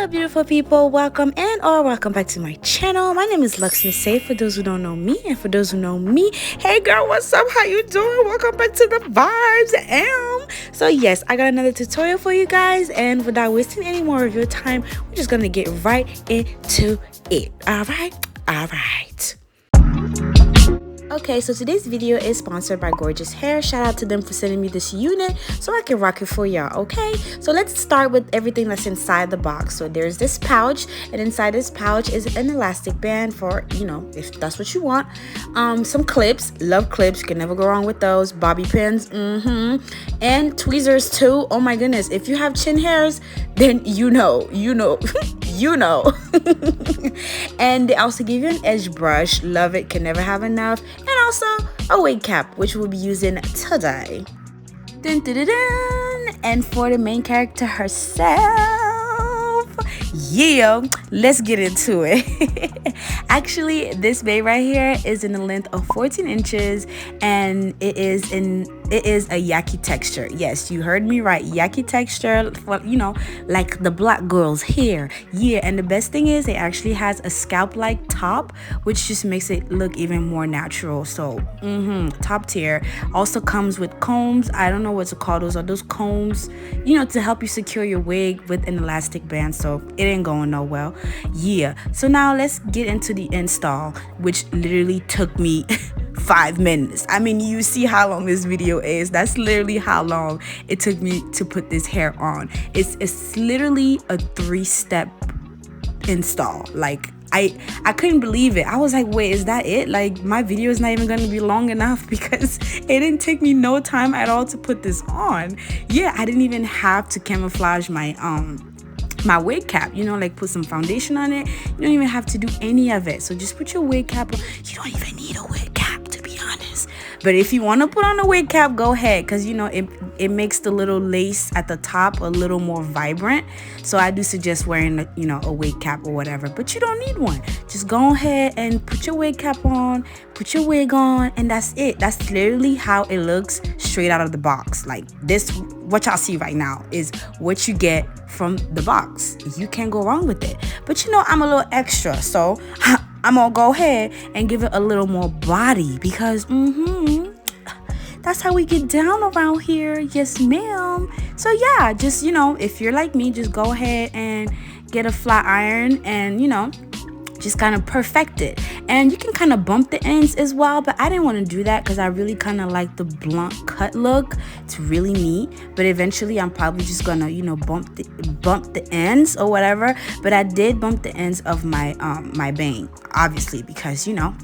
beautiful people, welcome back to my channel. My name is Luxmi Say for those who don't know me, and for those who know me, hey girl, what's up, how you doing? Welcome back to the vibes. So yes, I got another tutorial for you guys, and without wasting any more of your time, we're just gonna get right into it. All right. Okay, so today's video is sponsored by Gorgius Hair. Shout out to them for sending me this unit so I can rock it for y'all, okay? So let's start with everything that's inside the box. So there's this pouch, and inside this pouch is an elastic band for, you know, if that's what you want. Some clips, love clips, you can never go wrong with those. Bobby pins, and tweezers too. Oh my goodness, if you have chin hairs, then you know. And they also give you an edge brush, love it, can never have enough, and also a wig cap, which we'll be using today. Dun, dun, dun, dun. And for the main character herself, yeah, let's get into it. Actually, this babe right here is in the length of 14 inches, and it is a yaki texture. Yes, you heard me right, yaki texture. Well, you know, like the black girl's hair. Yeah, and the best thing is it actually has a scalp like top, which just makes it look even more natural. So top tier. Also comes with combs. I don't know what to call those. Are those combs, you know, to help you secure your wig with an elastic band, so it ain't going no well. Yeah, so now let's get into the install, which literally took me 5 minutes. I mean, you see how long this video is. That's literally how long it took me to put this hair on. It's literally a 3-step install. Like I couldn't believe it. I was like, wait, is that it? Like, my video is not even going to be long enough, because it didn't take me no time at all to put this on. Yeah, I didn't even have to camouflage my my wig cap, you know, like put some foundation on it. You don't even have to do any of it. So just put your wig cap on. You don't even need a wig cap, to be honest. But if you want to put on a wig cap, go ahead, because you know it makes the little lace at the top a little more vibrant. So I do suggest wearing, you know, a wig cap or whatever, but you don't need one. Just go ahead and put your wig cap on, put your wig on, and that's it. That's literally how it looks straight out of the box. Like this, what y'all see right now is what you get from the box. You can't go wrong with it. But you know, I'm a little extra, so I'm gonna go ahead and give it a little more body, because that's how we get down around here. Yes, ma'am. So yeah, just, you know, if you're like me, just go ahead and get a flat iron and, you know, just kind of perfect it. And you can kind of bump the ends as well, but I didn't want to do that because I really kind of like the blunt cut look. It's really neat, but eventually I'm probably just gonna, you know, bump the ends or whatever. But I did bump the ends of my my bang, obviously, because, you know,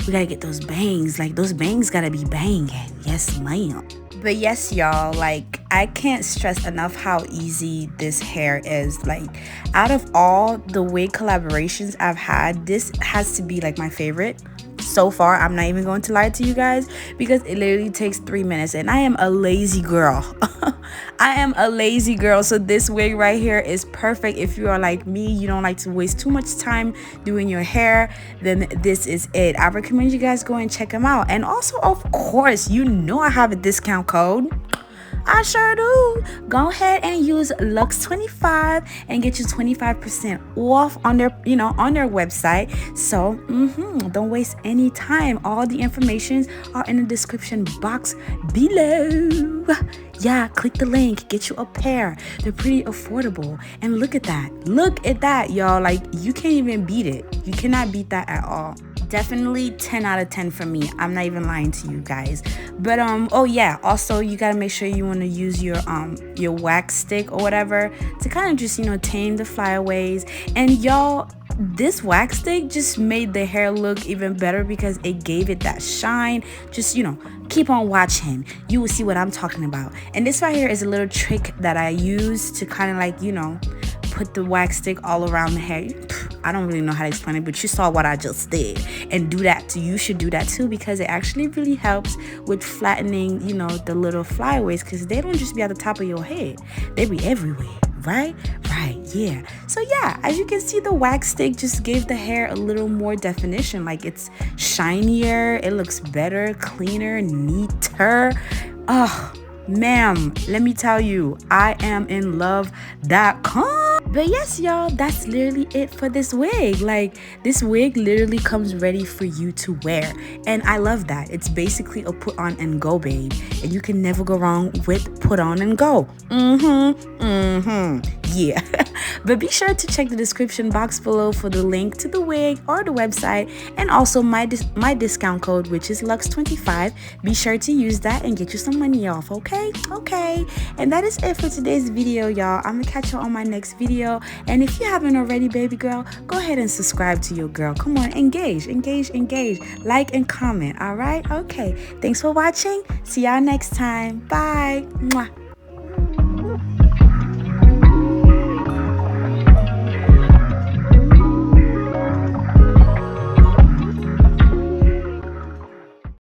we gotta get those bangs. Like, those bangs gotta be banging. Yes, ma'am. But yes, y'all, like, I can't stress enough how easy this hair is. Like, out of all the wig collaborations I've had, this has to be like my favorite so far. I'm not even going to lie to you guys, because it literally takes 3 minutes, and I am a lazy girl. I am a lazy girl, so this wig right here is perfect. If you are like me, you don't like to waste too much time doing your hair, then this is it. I recommend you guys go and check them out. And also, of course, you know I have a discount code. I sure do. Go ahead and use Lux25 and get you 25% off on their, you know, on their website. So don't waste any time. All the informations are in the description box below. Yeah, click the link, get you a pair. They're pretty affordable. And look at that, y'all. Like, you can't even beat it. You cannot beat that at all. Definitely 10 out of 10 for me. I'm not even lying to you guys. But oh yeah, also you gotta make sure you want to use your wax stick or whatever to kind of just, you know, tame the flyaways. And y'all, this wax stick just made the hair look even better because it gave it that shine. Just, you know, keep on watching, you will see what I'm talking about. And this right here is a little trick that I use to kind of, like, you know, put the wax stick all around the hair. I don't really know how to explain it, but you saw what I just did. And do that too. You should do that too, because it actually really helps with flattening, you know, the little flyaways, because they don't just be at the top of your head, they be everywhere. Right, yeah. So yeah, as you can see, the wax stick just gave the hair a little more definition. Like, it's shinier, it looks better, cleaner, neater. Oh, ma'am, let me tell you, I am in love.com. But yes, y'all, that's literally it for this wig. Like, this wig literally comes ready for you to wear. And I love that. It's basically a put on and go, babe. And you can never go wrong with put on and go. Yeah. But be sure to check the description box below for the link to the wig or the website, and also my discount code, which is Lux25. Be sure to use that and get you some money off, okay? Okay. And that is it for today's video, y'all. I'm gonna catch you on my next video. And if you haven't already, baby girl, go ahead and subscribe to your girl. Come on, engage. Like and comment, all right? Okay. Thanks for watching. See y'all next time. Bye. Mwah.